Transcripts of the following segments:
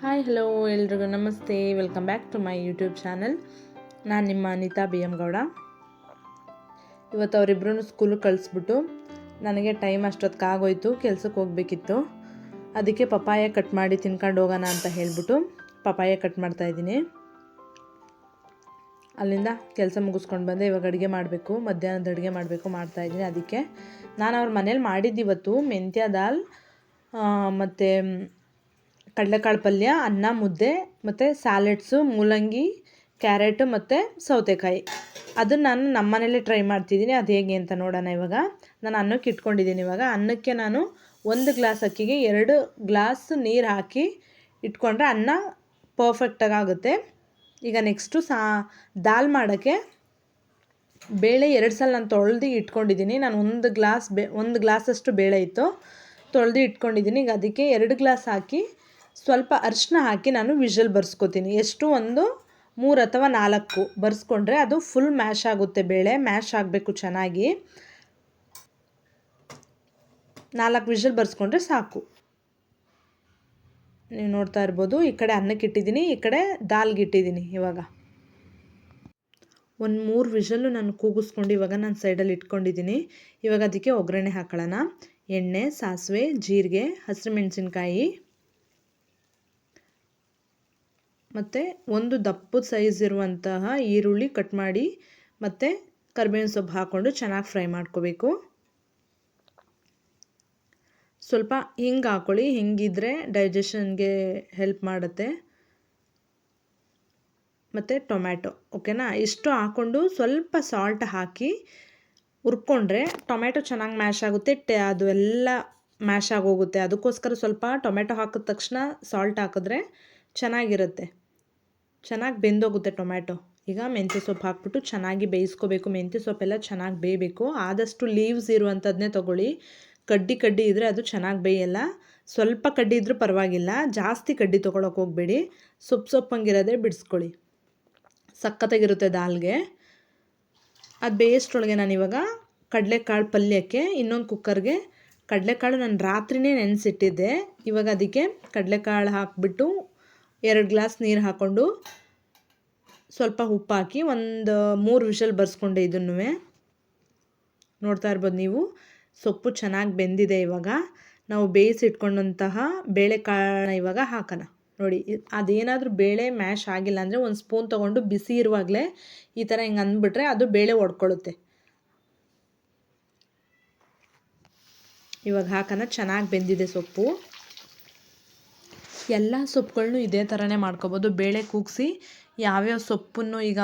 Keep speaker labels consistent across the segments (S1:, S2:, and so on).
S1: Hi hello ಎಲ್ರಿಗೂ ನಮಸ್ತೆ. Welcome back to my YouTube channel. ನಾನು ನಿಮ್ಮ ಅನಿತಾ ಬಿ ಎಮ್ ಗೌಡ. ಇವತ್ತು ಅವರಿಬ್ಬರೂ ಸ್ಕೂಲಿಗೆ ಕಳಿಸ್ಬಿಟ್ಟು ನನಗೆ ಟೈಮ್ ಅಷ್ಟೊತ್ತಿಗೆ ಆಗೋಯ್ತು, ಕೆಲ್ಸಕ್ಕೆ ಹೋಗಬೇಕಿತ್ತು. ಅದಕ್ಕೆ ಪಪಾಯ ಕಟ್ ಮಾಡಿ ತಿನ್ಕೊಂಡು ಹೋಗೋಣ ಅಂತ ಹೇಳಿಬಿಟ್ಟು ಪಪಾಯ ಕಟ್ ಮಾಡ್ತಾಯಿದ್ದೀನಿ. ಅಲ್ಲಿಂದ ಕೆಲಸ ಮುಗಿಸ್ಕೊಂಡು ಬಂದೆ. ಇವಾಗ ಅಡುಗೆ ಮಾಡಬೇಕು, ಮಧ್ಯಾಹ್ನದ ಅಡುಗೆ ಮಾಡಬೇಕು, ಮಾಡ್ತಾಯಿದ್ದೀನಿ. ಅದಕ್ಕೆ ನಾನು ಅವ್ರ ಮನೇಲಿ ಮಾಡಿದ್ದಿವತ್ತು ಮೆಂತ್ಯ ದಾಲ್ ಮತ್ತು ಕಡಲೆಕಾಳು ಪಲ್ಯ, ಅನ್ನ, ಮುದ್ದೆ ಮತ್ತು ಸ್ಯಾಲೆಡ್ಸು, ಮೂಲಂಗಿ, ಕ್ಯಾರೆಟು ಮತ್ತು ಸೌತೆಕಾಯಿ. ಅದನ್ನು ನಾನು ನಮ್ಮ ಮನೇಲೇ ಟ್ರೈ ಮಾಡ್ತಿದ್ದೀನಿ. ಅದು ಹೇಗೆ ಅಂತ ನೋಡೋಣ. ಇವಾಗ ನಾನು ಅನ್ನಕ್ಕೆ ಇಟ್ಕೊಂಡಿದ್ದೀನಿ. ಇವಾಗ ಅನ್ನಕ್ಕೆ ನಾನು 1 ಗ್ಲಾಸ್ ಅಕ್ಕಿಗೆ 2 ಗ್ಲಾಸ್ ನೀರು ಹಾಕಿ ಇಟ್ಕೊಂಡ್ರೆ ಅನ್ನ ಪರ್ಫೆಕ್ಟಾಗಿ ಆಗುತ್ತೆ. ಈಗ ನೆಕ್ಸ್ಟು ದಾಲ್ ಮಾಡೋಕ್ಕೆ ಬೇಳೆ 2 ಸಲ ನಾನು ತೊಳೆದು ಇಟ್ಕೊಂಡಿದ್ದೀನಿ. ನಾನು 1 ಗ್ಲಾಸಷ್ಟು ಬೇಳೆ ಇತ್ತು, ತೊಳೆದು ಇಟ್ಕೊಂಡಿದ್ದೀನಿ. ಈಗ ಅದಕ್ಕೆ 2 ಗ್ಲಾಸ್ ಹಾಕಿ ಸ್ವಲ್ಪ ಅರಿಶಿನ ಹಾಕಿ ನಾನು ವಿಷಲ್ ಬರ್ಸ್ಕೊತೀನಿ. ಎಷ್ಟು ಒಂದು 3 ಅಥವಾ 4 ಬರ್ಸ್ಕೊಂಡ್ರೆ ಅದು ಫುಲ್ ಮ್ಯಾಶ್ ಆಗುತ್ತೆ. ಬೇಳೆ ಮ್ಯಾಶ್ ಆಗಬೇಕು ಚೆನ್ನಾಗಿ. 4 ವಿಷಲ್ ಬರ್ಸ್ಕೊಂಡ್ರೆ ಸಾಕು. ನೀವು ನೋಡ್ತಾ ಇರ್ಬೋದು, ಈ ಕಡೆ ಅನ್ನಕ್ಕೆ ಇಟ್ಟಿದ್ದೀನಿ, ಈ ಕಡೆ ದಾಲ್ಗೆ ಇಟ್ಟಿದ್ದೀನಿ. ಇವಾಗ 3 ವಿಷಲ್ಲು ನಾನು ಕೂಗಿಸ್ಕೊಂಡು ಇವಾಗ ನಾನು ಸೈಡಲ್ಲಿ ಇಟ್ಕೊಂಡಿದ್ದೀನಿ. ಇವಾಗ ಅದಕ್ಕೆ ಒಗ್ಗರಣೆ ಹಾಕೊಳ್ಳೋಣ. ಎಣ್ಣೆ, ಸಾಸಿವೆ, ಜೀರಿಗೆ, ಹಸಿರು ಮೆಣಸಿನ್ಕಾಯಿ ಮತ್ತು ಒಂದು ದಪ್ಪದ ಸೈಜ್ ಇರುವಂತಹ ಈರುಳ್ಳಿ ಕಟ್ ಮಾಡಿ ಮತ್ತು ಕರಿಬೇವಿನ ಸೊಪ್ಪು ಹಾಕ್ಕೊಂಡು ಚೆನ್ನಾಗಿ ಫ್ರೈ ಮಾಡ್ಕೋಬೇಕು. ಸ್ವಲ್ಪ ಹಿಂಗೆ ಹಾಕ್ಕೊಳ್ಳಿ, ಹಿಂಗಿದ್ರೆ ಡೈಜೆಷನ್ಗೆ ಹೆಲ್ಪ್ ಮಾಡುತ್ತೆ. ಮತ್ತು ಟೊಮ್ಯಾಟೊ, ಓಕೆನಾ? ಇಷ್ಟು ಹಾಕ್ಕೊಂಡು ಸ್ವಲ್ಪ ಸಾಲ್ಟ್ ಹಾಕಿ ಹುರ್ಕೊಂಡ್ರೆ ಟೊಮ್ಯಾಟೊ ಚೆನ್ನಾಗಿ ಮ್ಯಾಶ್ ಆಗುತ್ತೆ, ಅದು ಎಲ್ಲ ಮ್ಯಾಶ್ ಆಗೋಗುತ್ತೆ. ಅದಕ್ಕೋಸ್ಕರ ಸ್ವಲ್ಪ ಟೊಮ್ಯಾಟೊ ಹಾಕಿದ ತಕ್ಷಣ ಸಾಲ್ಟ್ ಹಾಕಿದ್ರೆ ಚೆನ್ನಾಗಿರುತ್ತೆ, ಚೆನ್ನಾಗಿ ಬೆಂದೋಗುತ್ತೆ ಟೊಮ್ಯಾಟೊ. ಈಗ ಮೆಂತ್ಯ ಸೊಪ್ಪು ಹಾಕ್ಬಿಟ್ಟು ಚೆನ್ನಾಗಿ ಬೇಯಿಸ್ಕೋಬೇಕು. ಮೆಂತ್ಯ ಸೊಪ್ಪೆಲ್ಲ ಚೆನ್ನಾಗಿ ಬೇಯಬೇಕು. ಆದಷ್ಟು ಲೀವ್ಸ್ ಇರುವಂಥದ್ದನ್ನೇ ತೊಗೊಳ್ಳಿ. ಕಡ್ಡಿ ಇದ್ದರೆ ಅದು ಚೆನ್ನಾಗಿ ಬೇಯಲ್ಲ. ಸ್ವಲ್ಪ ಕಡ್ಡಿ ಇದ್ರೂ ಪರವಾಗಿಲ್ಲ, ಜಾಸ್ತಿ ಕಡ್ಡಿ ತೊಗೊಳಕ್ಕೆ ಹೋಗಬೇಡಿ. ಸೊಪ್ಪಂಗಿರೋದೇ ಬಿಡಿಸ್ಕೊಳ್ಳಿ, ಸಖತ್ತಾಗಿರುತ್ತೆ ದಾಲ್ಗೆ. ಅದು ಬೇಯಿಸ್ಟೊಳಗೆ ನಾನಿವಾಗ ಕಡಲೆಕಾಳು ಪಲ್ಯಕ್ಕೆ ಇನ್ನೊಂದು ಕುಕ್ಕರ್ಗೆ ಕಡಲೆಕಾಳು ನಾನು ರಾತ್ರಿನೇ ನೆನೆಸಿಟ್ಟಿದ್ದೆ. ಇವಾಗ ಅದಕ್ಕೆ ಕಡಲೆಕಾಳು ಹಾಕಿಬಿಟ್ಟು 2 ಗ್ಲಾಸ್ ನೀರು ಹಾಕ್ಕೊಂಡು ಸ್ವಲ್ಪ ಉಪ್ಪು ಹಾಕಿ ಒಂದು 3 ವಿಷಲ್ ಬರ್ಸ್ಕೊಂಡೆ. ಇದನ್ನು ನೋಡ್ತಾ ಇರ್ಬೋದು ನೀವು, ಸೊಪ್ಪು ಚೆನ್ನಾಗಿ ಬೆಂದಿದೆ. ಇವಾಗ ನಾವು ಬೇಯಿಸಿಟ್ಕೊಂಡಂತಹ ಬೇಳೆಕಾಳನ್ನ ಇವಾಗ ಹಾಕೋಣ. ನೋಡಿ, ಅದೇನಾದರೂ ಬೇಳೆ ಮ್ಯಾಶ್ ಆಗಿಲ್ಲ ಅಂದರೆ ಒಂದು ಸ್ಪೂನ್ ತೊಗೊಂಡು ಬಿಸಿ ಇರುವಾಗಲೇ ಈ ಥರ ಹಿಂಗೆ ಅಂದ್ಬಿಟ್ರೆ ಅದು ಬೇಳೆ ಒಡ್ಕೊಳ್ಳುತ್ತೆ. ಇವಾಗ ಹಾಕೋಣ. ಚೆನ್ನಾಗಿ ಬೆಂದಿದೆ ಸೊಪ್ಪು. ಎಲ್ಲ ಸೊಪ್ಪುಗಳನ್ನೂ ಇದೇ ಥರನೇ ಮಾಡ್ಕೊಬೋದು. ಬೇಳೆ ಕೂಗಿಸಿ ಯಾವ್ಯಾವ ಸೊಪ್ಪನ್ನು, ಈಗ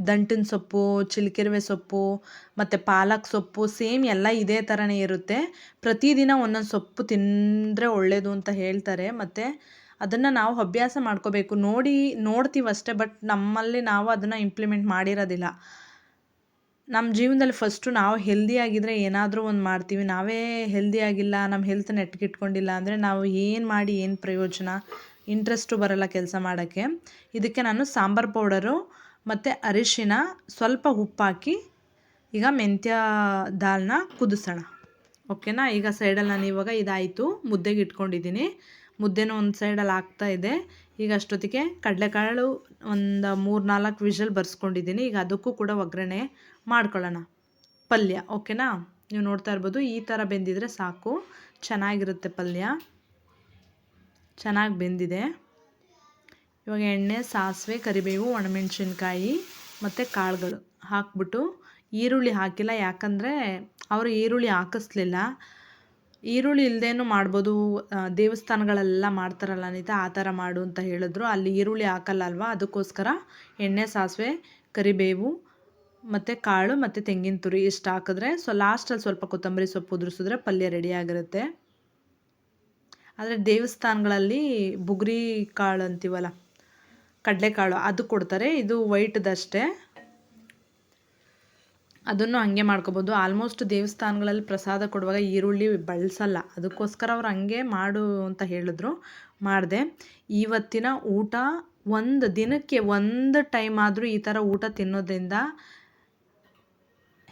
S1: ದಂಟಿನ ಸೊಪ್ಪು, ಚಿಲ್ಕೆರವೆ ಸೊಪ್ಪು ಮತ್ತು ಪಾಲಕ್ ಸೊಪ್ಪು ಸೇಮ್ ಎಲ್ಲ ಇದೇ ಥರನೇ ಇರುತ್ತೆ. ಪ್ರತಿದಿನ ಒಂದೊಂದು ಸೊಪ್ಪು ತಿಂದರೆ ಒಳ್ಳೆಯದು ಅಂತ ಹೇಳ್ತಾರೆ. ಮತ್ತು ಅದನ್ನು ನಾವು ಅಭ್ಯಾಸ ಮಾಡ್ಕೋಬೇಕು. ನೋಡ್ತೀವಷ್ಟೇ, ಬಟ್ ನಮ್ಮಲ್ಲಿ ನಾವು ಅದನ್ನು ಇಂಪ್ಲಿಮೆಂಟ್ ಮಾಡಿರೋದಿಲ್ಲ. ನಮ್ಮ ಜೀವನದಲ್ಲಿ ಫಸ್ಟು ನಾವು ಹೆಲ್ದಿಯಾಗಿದ್ದರೆ ಏನಾದರೂ ಒಂದು ಮಾಡ್ತೀವಿ. ನಾವೇ ಹೆಲ್ದಿಯಾಗಿಲ್ಲ, ನಮ್ಮ ಹೆಲ್ತ್ ನೆಟ್ಗಿಟ್ಕೊಂಡಿಲ್ಲ ಅಂದರೆ ನಾವು ಏನು ಮಾಡಿ ಏನು ಪ್ರಯೋಜನ? ಇಂಟ್ರೆಸ್ಟು ಬರೋಲ್ಲ ಕೆಲಸ ಮಾಡೋಕ್ಕೆ. ಇದಕ್ಕೆ ನಾನು ಸಾಂಬಾರು ಪೌಡರು ಮತ್ತು ಅರಿಶಿನ, ಸ್ವಲ್ಪ ಉಪ್ಪಾಕಿ ಈಗ ಮೆಂತ್ಯ ದಾಲ್ನ ಕುದಿಸೋಣ, ಓಕೆನಾ? ಈಗ ಸೈಡಲ್ಲಿ ನಾನು ಇವಾಗ ಇದಾಯಿತು, ಮುದ್ದೆಗೆ ಇಟ್ಕೊಂಡಿದ್ದೀನಿ. ಮುದ್ದೆನೂ ಒಂದು ಸೈಡಲ್ಲಿ ಆಗ್ತಾಯಿದೆ. ಈಗ ಅಷ್ಟೊತ್ತಿಗೆ ಕಡಲೆಕಾಳು ಒಂದು 3-4 ವಿಷಲ್ ಬರ್ಸ್ಕೊಂಡಿದ್ದೀನಿ. ಈಗ ಅದಕ್ಕೂ ಕೂಡ ಒಗ್ಗರಣೆ ಮಾಡ್ಕೊಳ್ಳೋಣ. ಪಲ್ಯ, ಓಕೆನಾ? ನೀವು ನೋಡ್ತಾ ಇರ್ಬೋದು, ಈ ಥರ ಬೆಂದಿದ್ರೆ ಸಾಕು, ಚೆನ್ನಾಗಿರುತ್ತೆ ಪಲ್ಯ. ಚೆನ್ನಾಗಿ ಬೆಂದಿದೆ. ಇವಾಗ ಎಣ್ಣೆ, ಸಾಸಿವೆ, ಕರಿಬೇವು, ಒಣಮೆಣಸಿನ್ಕಾಯಿ ಮತ್ತು ಕಾಳುಗಳು ಹಾಕ್ಬಿಟ್ಟು, ಈರುಳ್ಳಿ ಹಾಕಿಲ್ಲ, ಯಾಕಂದರೆ ಅವರು ಈರುಳ್ಳಿ ಹಾಕಿಸ್ಲಿಲ್ಲ. ಈರುಳ್ಳಿ ಇಲ್ಲದೇನೂ ಮಾಡ್ಬೋದು, ದೇವಸ್ಥಾನಗಳೆಲ್ಲ ಮಾಡ್ತಾರಲ್ಲ ಅನಿತಾ, ಆ ಥರ ಮಾಡು ಅಂತ ಹೇಳಿದ್ರು. ಅಲ್ಲಿ ಈರುಳ್ಳಿ ಹಾಕಲ್ಲ ಅಲ್ವಾ, ಅದಕ್ಕೋಸ್ಕರ ಎಣ್ಣೆ, ಸಾಸಿವೆ, ಕರಿಬೇವು ಮತ್ತು ಕಾಳು ಮತ್ತು ತೆಂಗಿನ ತುರಿ ಇಷ್ಟು ಹಾಕಿದ್ರೆ ಲಾಸ್ಟಲ್ಲಿ ಸ್ವಲ್ಪ ಕೊತ್ತಂಬರಿ ಸೊಪ್ಪು ಉದುರಿಸಿದ್ರೆ ಪಲ್ಯ ರೆಡಿಯಾಗಿರುತ್ತೆ. ಆದರೆ ದೇವಸ್ಥಾನಗಳಲ್ಲಿ ಬುಗುರಿ ಕಾಳು ಅಂತೀವಲ್ಲ, ಕಡಲೆಕಾಳು, ಅದು ಕೊಡ್ತಾರೆ. ಇದು ವೈಟ್ದಷ್ಟೇ, ಅದನ್ನು ಹಾಗೆ ಮಾಡ್ಕೋಬೋದು. ಆಲ್ಮೋಸ್ಟ್ ದೇವಸ್ಥಾನಗಳಲ್ಲಿ ಪ್ರಸಾದ ಕೊಡುವಾಗ ಈರುಳ್ಳಿ ಬಳಸಲ್ಲ, ಅದಕ್ಕೋಸ್ಕರ ಅವ್ರು ಹಂಗೆ ಮಾಡು ಅಂತ ಹೇಳಿದ್ರು, ಮಾಡಿದೆ. ಇವತ್ತಿನ ಊಟ ಒಂದು ದಿನಕ್ಕೆ 1 ಟೈಮ್ ಆದರೂ ಈ ಥರ ಊಟ ತಿನ್ನೋದ್ರಿಂದ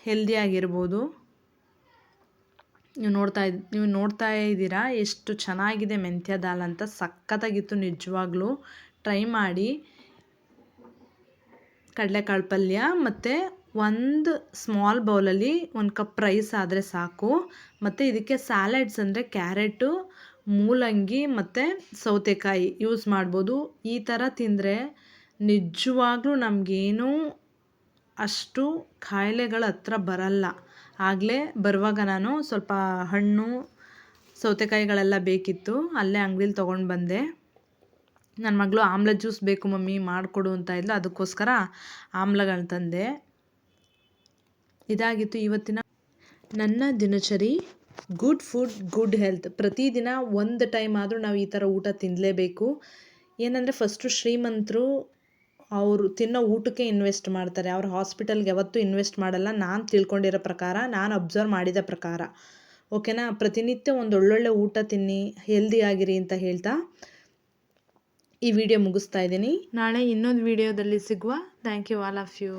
S1: ಹೆಲ್ದಿಯಾಗಿರ್ಬೋದು. ನೀವು ನೋಡ್ತಾ ಇದ್ದೀರಾ ಎಷ್ಟು ಚೆನ್ನಾಗಿದೆ ಮೆಂತ್ಯ ದಾಲ್ ಅಂತ. ಸಖತ್ತಾಗಿತ್ತು ನಿಜವಾಗ್ಲೂ. ಟ್ರೈ ಮಾಡಿ. ಕಡಲೆಕಾಳು ಪಲ್ಯ ಮತ್ತು ಒಂದು ಸ್ಮಾಲ್ ಬೌಲಲ್ಲಿ 1 ಕಪ್ ರೈಸ್ ಆದರೆ ಸಾಕು. ಮತ್ತು ಇದಕ್ಕೆ ಸ್ಯಾಲಡ್ಸ್ ಅಂದರೆ ಕ್ಯಾರೆಟು, ಮೂಲಂಗಿ ಮತ್ತು ಸೌತೆಕಾಯಿ ಯೂಸ್ ಮಾಡ್ಬೋದು. ಈ ಥರ ತಿಂದರೆ ನಿಜವಾಗ್ಲೂ ನಮಗೇನೂ ಅಷ್ಟು ಕಾಯಿಲೆಗಳ ಹತ್ರ ಬರಲ್ಲ. ಆಗಲೇ ಬರುವಾಗ ನಾನು ಸ್ವಲ್ಪ ಹಣ್ಣು ಸೌತೆಕಾಯಿಗಳೆಲ್ಲ ಬೇಕಿತ್ತು, ಅಲ್ಲೇ ಅಂಗಡೀಲಿ ತೊಗೊಂಡು ಬಂದೆ. ನನ್ನ ಮಗಳು ಆಮ್ಲ ಜ್ಯೂಸ್ ಬೇಕು ಮಮ್ಮಿ ಮಾಡಿಕೊಡು ಅಂತ ಇದ್ಲು, ಅದಕ್ಕೋಸ್ಕರ ಆಮ್ಲಗಳನ್ನ ತಂದೆ. ಇದಾಗಿತ್ತು ಇವತ್ತಿನ ನನ್ನ ದಿನಚರಿ. Good food good health. ಪ್ರತಿದಿನ ಒಂದು ಟೈಮ್ ಆದರೂ ನಾವು ಈ ಥರ ಊಟ ತಿನ್ನಲೇಬೇಕು. ಏನಂದರೆ ಫಸ್ಟು ಶ್ರೀಮಂತರು ಅವರು ತಿನ್ನೋ ಊಟಕ್ಕೆ ಇನ್ವೆಸ್ಟ್ ಮಾಡ್ತಾರೆ, ಅವ್ರು ಹಾಸ್ಪಿಟಲ್ಗೆ ಯಾವತ್ತೂ ಇನ್ವೆಸ್ಟ್ ಮಾಡಲ್ಲ. ನಾನು ತಿಳ್ಕೊಂಡಿರೋ ಪ್ರಕಾರ, ನಾನು ಅಬ್ಸರ್ವ್ ಮಾಡಿದ ಪ್ರಕಾರ. ಓಕೆನಾ? ಪ್ರತಿನಿತ್ಯ ಒಂದು ಒಳ್ಳೊಳ್ಳೆ ಊಟ ತಿನ್ನಿ, ಹೆಲ್ದಿ ಆಗಿರಿ ಅಂತ ಹೇಳ್ತಾ ಈ ವಿಡಿಯೋ ಮುಗಿಸ್ತಾ ಇದ್ದೀನಿ. ನಾಳೆ ಇನ್ನೊಂದು ವಿಡಿಯೋದಲ್ಲಿ ಸಿಗುವ. Thank you all of you.